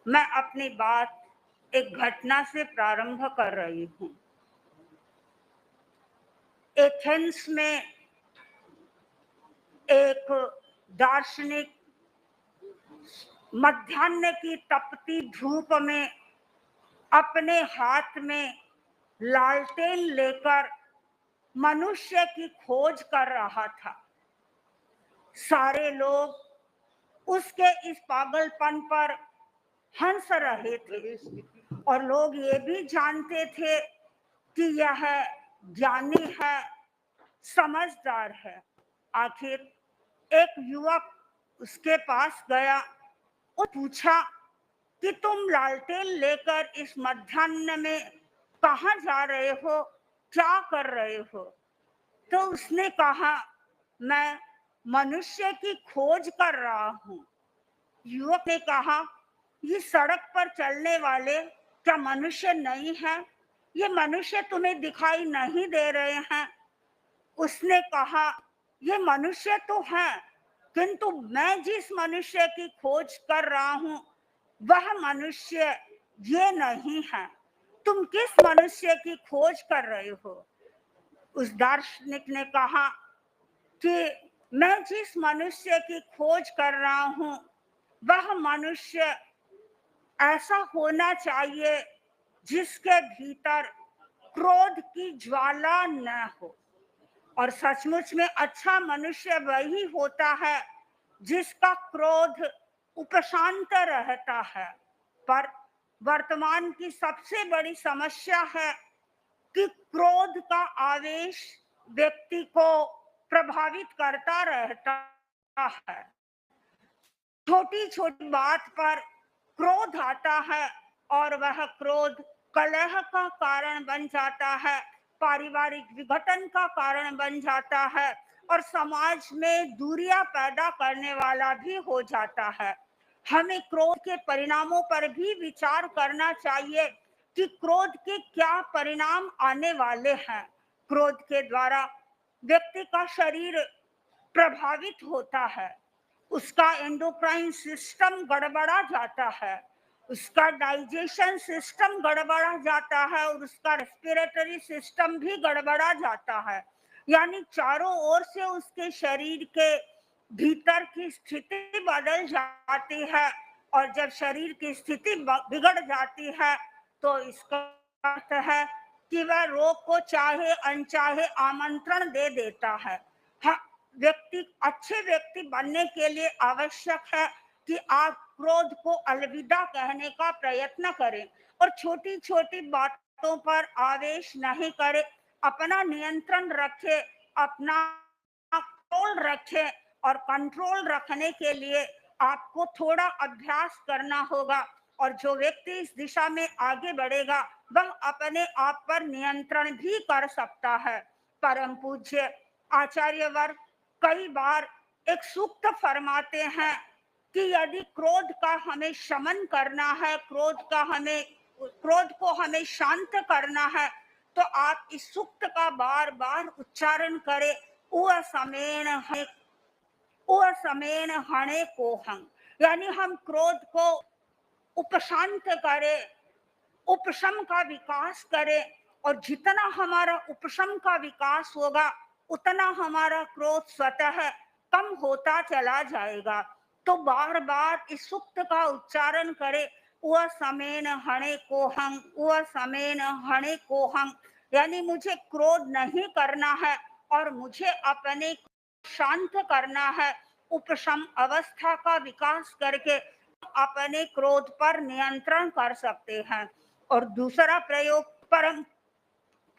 मैं अपनी बात एक घटना से प्रारंभ कर रही हूँ। एथेंस में एक दार्शनिक मध्याह्न की तपती धूप में अपने हाथ में लालटेन लेकर मनुष्य की खोज कर रहा था। सारे लोग उसके इस पागलपन पर हंस रहे थे और लोग ये भी जानते थे कि यह ज्ञानी है, समझदार है। आखिर एक युवक उसके पास गया और पूछा कि तुम लालटेन लेकर इस मध्याह्न में कहाँ जा रहे हो, क्या कर रहे हो? तो उसने कहा, मैं मनुष्य की खोज कर रहा हूँ। युवक ने कहा, ये सड़क पर चलने वाले क्या मनुष्य नहीं है? ये मनुष्य तुम्हें दिखाई नहीं दे रहे हैं? उसने कहा, ये मनुष्य तो हैं, किंतु मैं जिस मनुष्य की खोज कर रहा हूँ वह मनुष्य ये नहीं है। तुम किस मनुष्य की खोज कर रहे हो? उस दार्शनिक ने कहा कि मैं जिस मनुष्य की खोज कर रहा हूँ वह मनुष्य ऐसा होना चाहिए जिसके भीतर क्रोध की ज्वाला न हो। और सचमुच में अच्छा मनुष्य वही होता है जिसका क्रोध उपशांत रहता है। पर वर्तमान की सबसे बड़ी समस्या है कि क्रोध का आवेश व्यक्ति को प्रभावित करता रहता है। छोटी छोटी बात पर क्रोध आता है और वह क्रोध कलह का कारण बन जाता है, पारिवारिक विघटन का कारण बन जाता है और समाज में दूरियां पैदा करने वाला भी हो जाता है। हमें क्रोध के परिणामों पर भी विचार करना चाहिए कि क्रोध के क्या परिणाम आने वाले हैं। क्रोध के द्वारा व्यक्ति का शरीर प्रभावित होता है, उसका एंडोक्राइन सिस्टम गड़बड़ा जाता है, उसका डाइजेशन सिस्टम गड़बड़ा जाता है और उसका रेस्पिरेटरी सिस्टम भी गड़बड़ा जाता है। यानी चारों ओर से उसके शरीर के भीतर की स्थिति बदल जाती है और जब शरीर की स्थिति बिगड़ जाती है तो इसका अर्थ है कि वह रोग को चाहे अनचाहे आमंत्रण दे देता है। हाँ, अच्छे व्यक्ति बनने के लिए आवश्यक है कि आप क्रोध को अलविदा कहने का प्रयत्न करें और छोटी छोटी बातों पर आवेश नहीं करें, अपना नियंत्रण रखें, अपना कंट्रोल रखें और कंट्रोल रखने के लिए आपको थोड़ा अभ्यास करना होगा और जो व्यक्ति इस दिशा में आगे बढ़ेगा वह अपने आप पर नियंत्रण भी कर सकता है। परम पूज्य आचार्यवर कई बार एक सूक्त फरमाते हैं कि यदि क्रोध का हमें शमन करना है, क्रोध को हमें शांत करना है तो आप इस सूक्त का बार बार उच्चारण करें, समेन हणे कोहं। यानी हम क्रोध को उपशांत करें, उपशम का विकास करें और जितना हमारा उपशम का विकास होगा उतना हमारा क्रोध स्वतः कम होता चला जाएगा। तो बार बार इस सूक्त का उच्चारण करें, वह समेन हणे कोहं, वह समेन हणे कोहं। यानी मुझे क्रोध नहीं करना है और मुझे अपने शांत करना है। उपशम अवस्था का विकास करके अपने क्रोध पर नियंत्रण कर सकते हैं। और दूसरा प्रयोग परम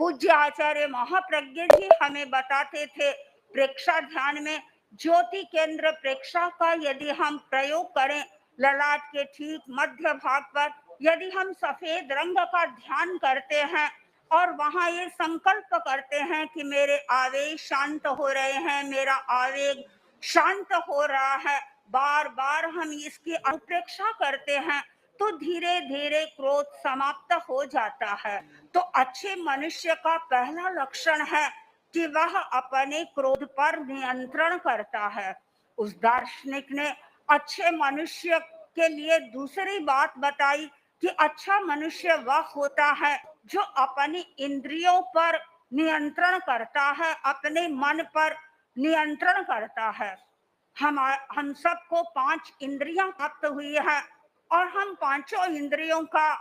पूज्य आचार्य महाप्रज्ञ जी हमें बताते थे, प्रेक्षा ध्यान में ज्योति केंद्र प्रेक्षा का यदि हम प्रयोग करें ललाट के ठीक मध्य भाग पर, यदि हम सफेद रंग का ध्यान करते हैं और वहां ये संकल्प करते हैं कि मेरे आवेग शांत हो रहे हैं, मेरा आवेग शांत हो रहा है, बार बार हम इसकी अनुप्रेक्षा करते हैं तो धीरे धीरे क्रोध समाप्त हो जाता है। तो अच्छे मनुष्य का पहला लक्षण है कि वह अपने क्रोध पर नियंत्रण करता है। उस दार्शनिक ने अच्छे मनुष्य के लिए दूसरी बात बताई कि अच्छा मनुष्य वह होता है जो अपनी इंद्रियों पर नियंत्रण करता है, अपने मन पर नियंत्रण करता है। हम सबको 5 इंद्रियां प्राप्त हुई है और हम पांचों इंद्रियों का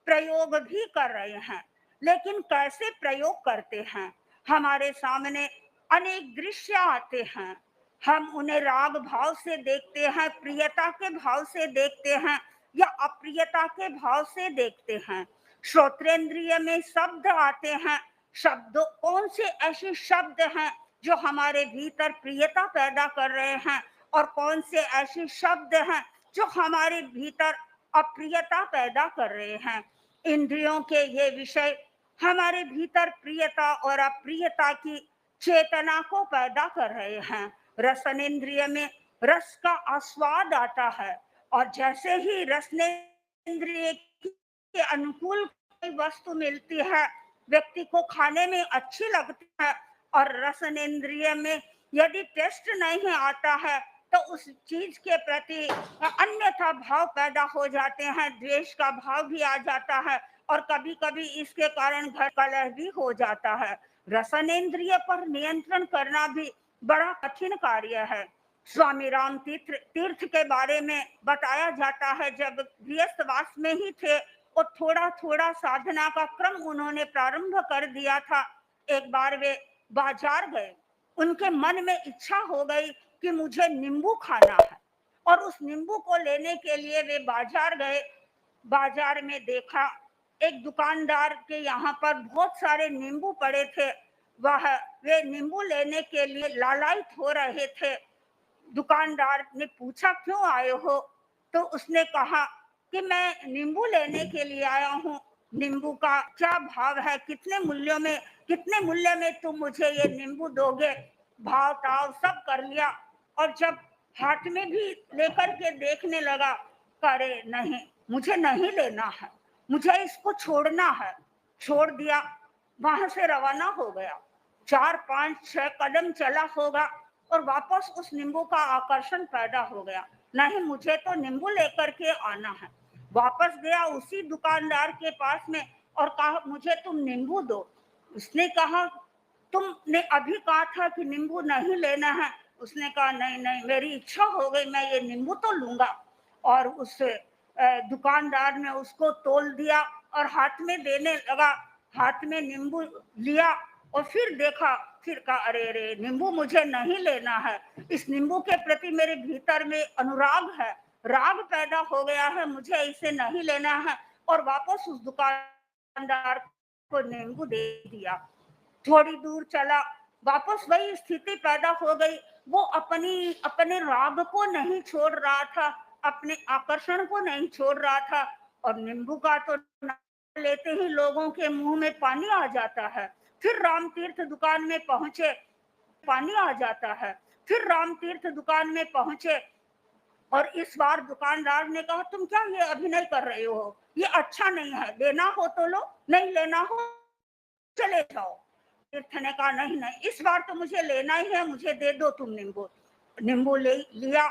प्रयोग भी कर रहे हैं, लेकिन कैसे प्रयोग करते हैं? हमारे सामने अनेक दृश्य आते हैं, हम उन्हें राग भाव से देखते हैं, प्रियता के भाव से देखते हैं या अप्रियता के भाव से देखते हैं। श्रोत्रेंद्रिय में शब्द आते हैं, शब्दों कौन से ऐसे शब्द हैं जो हमारे भीतर प्रियता पैदा कर रहे हैं और कौन से ऐसे शब्द हैं जो हमारे भीतर अप्रियता पैदा कर रहे हैं। इंद्रियों के ये विषय हमारे भीतर प्रियता और अप्रियता की चेतना को पैदा कर रहे हैं। रसनेन्द्रिय में रस का आस्वाद आता है और जैसे ही रसनेन्द्रिय के अनुकूल कोई वस्तु मिलती है, व्यक्ति को खाने में अच्छी लगती है, और रसनेन्द्रिय में यदि टेस्ट नहीं आता है तो उस चीज के प्रति अन्यथा भाव पैदा हो जाते हैं, द्वेष का भाव भी आ जाता है और कभी कभी इसके कारण घर कलह भी हो जाता है। रसनेन्द्रिय पर नियंत्रण करना भी बड़ा कठिन कार्य है। स्वामी राम तीर्थ के बारे में बताया जाता है, जब गृहस्थवास में ही थे और थोड़ा थोड़ा साधना का क्रम उन्होंने प्रारंभ कर दिया था। एक बार वे बाजार गए, उनके मन में इच्छा हो गई कि मुझे नींबू खाना है और उस नींबू को लेने के लिए वे बाजार गए। बाजार में देखा एक दुकानदार के यहाँ पर बहुत सारे नींबू पड़े थे, वे नींबू लेने के लिए लालायित हो रहे थे। दुकानदार ने पूछा क्यों आए हो? तो उसने कहा कि मैं नींबू लेने के लिए आया हूँ। नींबू का क्या भाव है, कितने मूल्य में तुम मुझे ये नींबू दोगे? भाव ताव सब कर लिया और जब हाथ में भी लेकर के देखने लगा, करे नहीं, मुझे नहीं लेना है, मुझे इसको छोड़ना है। छोड़ दिया, वहां से रवाना हो गया। 4, 5, 6 कदम चला होगा और वापस उस नींबू का आकर्षण पैदा हो गया, नहीं मुझे तो नींबू लेकर के आना है। वापस गया उसी दुकानदार के पास में और कहा मुझे तुम नींबू दो। उसने कहा तुमने अभी कहा था कि नींबू नहीं लेना है। उसने कहा नहीं नहीं, मेरी इच्छा हो गई, मैं ये नींबू तो लूंगा। और उस दुकानदार ने उसको तोल दिया और हाथ में देने लगा। हाथ में नींबू लिया और फिर देखा, फिर कहा अरे अरे नींबू मुझे नहीं लेना है, इस नींबू के प्रति मेरे भीतर में अनुराग है, राग पैदा हो गया है, मुझे इसे नहीं लेना है। और वापस उस दुकानदार को नींबू दे दिया। थोड़ी दूर चला, वापस वही स्थिति पैदा हो गई। वो अपने राग को नहीं छोड़ रहा था, अपने आकर्षण को नहीं छोड़ रहा था और नींबू का तो लेते ही लोगों के मुंह में पानी आ जाता है। फिर राम तीर्थ दुकान में पहुंचे, पानी आ जाता है। फिर राम तीर्थ दुकान में पहुंचे और इस बार दुकानदार ने कहा तुम क्या ये अभिनय कर रहे हो, ये अच्छा नहीं है, लेना हो तो लो, नहीं लेना हो चले जाओ। तीर्थ ने कहा नहीं नहीं, इस बार तो मुझे लेना ही है, मुझे दे दो तुम नींबू। नींबू लिया,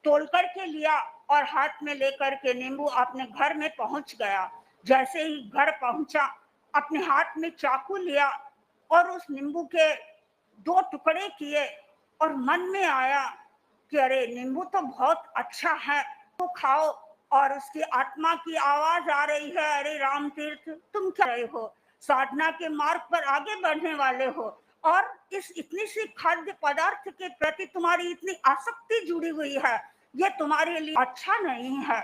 तोल करके लिया और हाथ में लेकर के नींबू अपने घर में पहुंच गया। जैसे ही घर पहुंचा, अपने हाथ में चाकू लिया और उस नींबू के 2 टुकड़े किए और मन में आया कि अरे नींबू तो बहुत अच्छा है, तो खाओ। और उसकी आत्मा की आवाज आ रही है, अरे राम तीर्थ तुम क्या रहे हो, साधना के मार्ग पर आगे बढ़ने वाले हो और इस इतनी सी खाद्य पदार्थ के प्रति तुम्हारी इतनी आसक्ति जुड़ी हुई है, ये तुम्हारे लिए अच्छा नहीं है।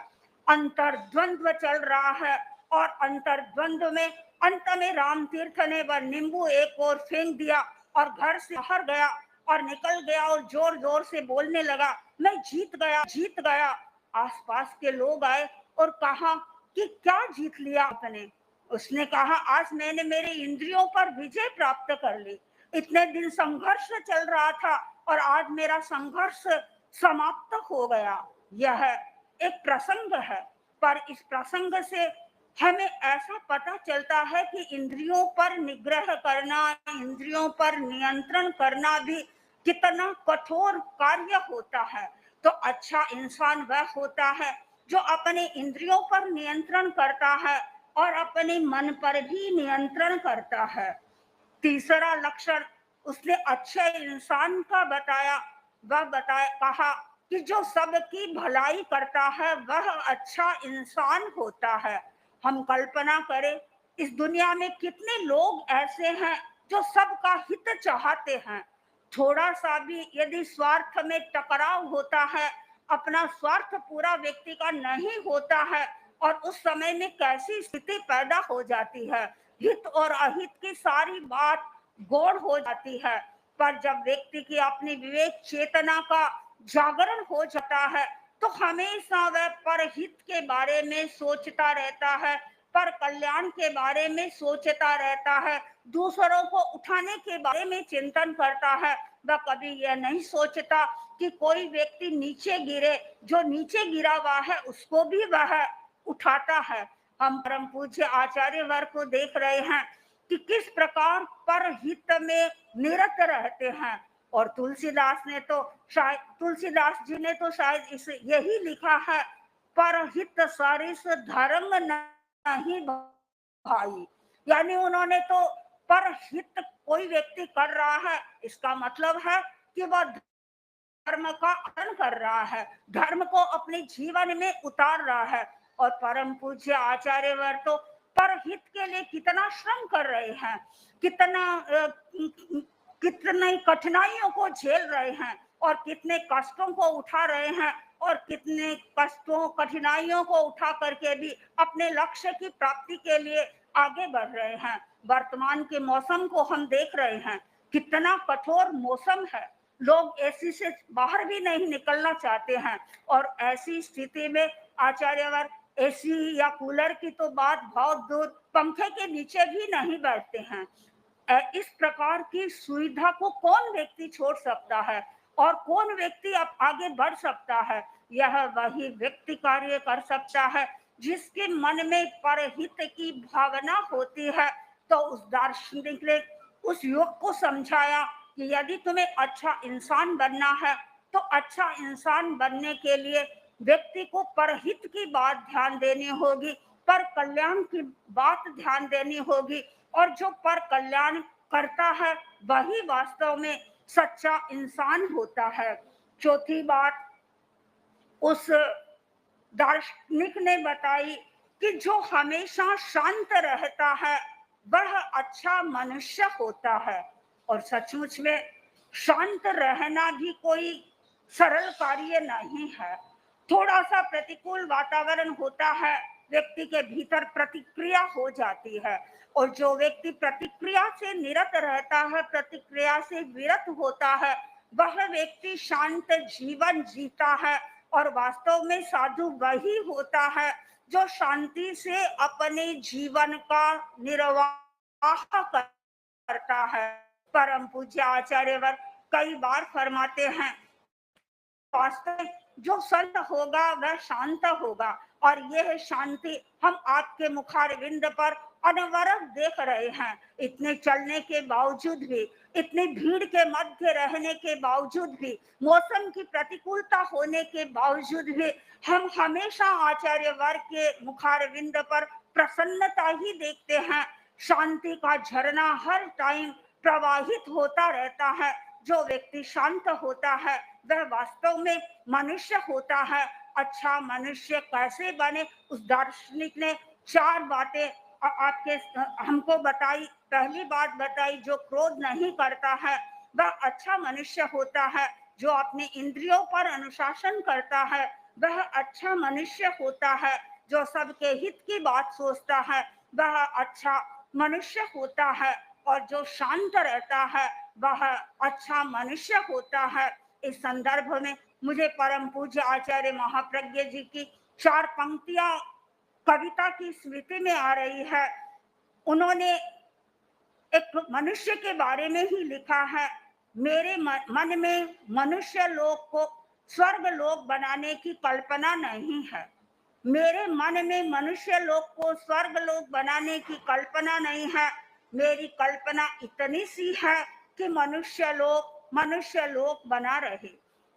अंतर्द्वंद्व चल रहा है और अंतर्द्वंद्व में अंत में राम तीर्थ ने वह नींबू एक और फेंक दिया और घर से बाहर गया और निकल गया और जोर जोर से बोलने लगा, मैं जीत गया। आसपास के लोग आए और कहा कि क्या जीत लिया आपने? उसने कहा आज मैंने मेरे इंद्रियों पर विजय प्राप्त कर ली। इतने दिन संघर्ष चल रहा था और आज मेरा संघर्ष समाप्त हो गया। यह एक प्रसंग है, पर इस प्रसंग से हमें ऐसा पता चलता है कि इंद्रियों पर निग्रह करना, इंद्रियों पर नियंत्रण करना भी कितना कठोर कार्य होता है। तो अच्छा इंसान वह होता है जो अपने इंद्रियों पर नियंत्रण करता है और अपने मन पर भी नियंत्रण करता है। तीसरा लक्षण उसने अच्छे इंसान का बताया, वह बताया कहा कि जो सबकी भलाई करता है वह अच्छा इंसान होता है। हम कल्पना करें इस दुनिया में कितने लोग ऐसे हैं जो सबका हित चाहते हैं। थोड़ा सा भी यदि स्वार्थ में टकराव होता है, अपना स्वार्थ पूरा व्यक्ति का नहीं होता है, और उस समय में कैसी स्थिति पैदा हो जाती है, हित और अहित की सारी बात गौड़ हो जाती है। पर जब व्यक्ति की अपनी विवेक चेतना का जागरण हो जाता है तो हमेशा वह परहित के बारे में सोचता रहता है, पर कल्याण के बारे में सोचता रहता है, दूसरों को उठाने के बारे में चिंतन करता है। वह कभी यह नहीं सोचता कि कोई व्यक्ति नीचे गिरे, जो नीचे गिरा हुआ है उसको भी वह उठाता है। हम परम पूज्य आचार्य वर्ग को देख रहे हैं कि किस प्रकार परहित में निरत रहते हैं। और तुलसीदास जी ने तो शायद इस यही लिखा है, परहित सरिस धर्म नहीं भाई। यानी उन्होंने तो परहित कोई व्यक्ति कर रहा है, इसका मतलब है कि वह धर्म का पालन कर रहा है, धर्म को अपने जीवन में उतार रहा है। और परम पूज्य आचार्य वर्ग तो परहित के लिए कितना श्रम कर रहे हैं, कितनी कठिनाइयों को झेल रहे हैं, और कितने कष्टों को उठा रहे हैं, और कितने कष्टों कठिनाइयों को उठा करके भी अपने लक्ष्य की प्राप्ति के लिए आगे बढ़ रहे हैं। वर्तमान के मौसम को हम देख रहे हैं, कितना कठोर मौसम है, लोग एसी से बाहर भी नहीं निकलना चाहते हैं। और ऐसी स्थिति में आचार्य वर्ग एसी या कूलर की तो बात बहुत दूर, पंखे के नीचे भी नहीं बैठते हैं। इस प्रकार की सुविधा को कौन व्यक्ति छोड़ सकता है, और कौन व्यक्ति अब आगे बढ़ सकता है? यह वही व्यक्ति कार्य कर सकता है जिसके मन में परहित की भावना होती है। तो उस दार्शनिक ने उस युवक को समझाया कि यदि तुम्हें अच्छा इंसान बनना है तो अच्छा इंसान बनने के लिए व्यक्ति को परहित की बात ध्यान देनी होगी, पर कल्याण की बात ध्यान देनी होगी, और जो पर कल्याण करता है वही वास्तव में सच्चा इंसान होता है। चौथी बात उस दार्शनिक ने बताई कि जो हमेशा शांत रहता है वह अच्छा मनुष्य होता है। और सचमुच में शांत रहना भी कोई सरल कार्य नहीं है। थोड़ा सा प्रतिकूल वातावरण होता है, व्यक्ति के भीतर प्रतिक्रिया हो जाती है, और जो व्यक्ति प्रतिक्रिया से निरत रहता है, प्रतिक्रिया से विरत होता है, वह व्यक्ति शांत जीवन जीता है। और वास्तव में साधु वही होता है जो शांति से अपने जीवन का निर्वाह करता है। परम पूज्य आचार्य वर्ग कई बार फरमाते हैं, वास्तव में जो संत होगा वह शांत होगा, और यह शांति हम आपके मुखारविंद पर अनवरत देख रहे हैं। इतने चलने के बावजूद भी, इतनी भीड़ के मध्य रहने के बावजूद भी, मौसम की प्रतिकूलता होने के बावजूद भी हम हमेशा आचार्य वर्ग के मुखारविंद पर प्रसन्नता ही देखते हैं। शांति का झरना हर टाइम प्रवाहित होता रहता है। जो व्यक्ति शांत होता है वह वास्तव में मनुष्य होता है। अच्छा मनुष्य कैसे बने, उस दार्शनिक ने 4 बातें आपके हमको बताई। पहली बात बताई, जो क्रोध नहीं करता है वह अच्छा मनुष्य होता है। जो अपने इंद्रियों पर अनुशासन करता है वह अच्छा मनुष्य होता है। जो सबके हित की बात सोचता है वह अच्छा मनुष्य होता है। और जो शांत रहता है वह अच्छा मनुष्य होता है। इस संदर्भ में मुझे परम पूज्य आचार्य महाप्रज्ञ जी की 4 पंक्तियां कविता की स्मृति में आ रही है। उन्होंने एक मनुष्य के बारे में ही लिखा है, मेरे मन में मनुष्य लोक को स्वर्ग लोक बनाने की कल्पना नहीं है। मेरे मन में मनुष्य लोक को स्वर्ग लोक बनाने की कल्पना नहीं है। मेरी कल्पना इतनी सी है कि मनुष्य लोक बना रहे।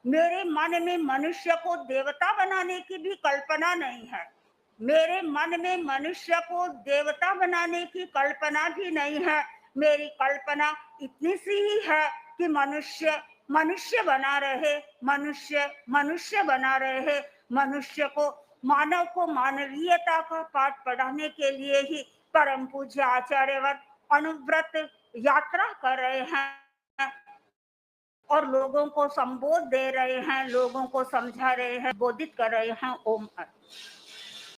मेरे मन में मनुष्य को देवता बनाने की भी कल्पना नहीं है। मेरे मन में मनुष्य को देवता बनाने की कल्पना भी नहीं है। मेरी कल्पना इतनी सी ही है कि मनुष्य मनुष्य बना रहे, मनुष्य मनुष्य बना रहे। मनुष्य को, मानव को मानवीयता का पाठ पढ़ाने के लिए ही परम पूज्य आचार्यवर अनुव्रत यात्रा कर रहे हैं और लोगों को संबोध दे रहे हैं, लोगों को समझा रहे हैं, बोधित कर रहे हैं। ओम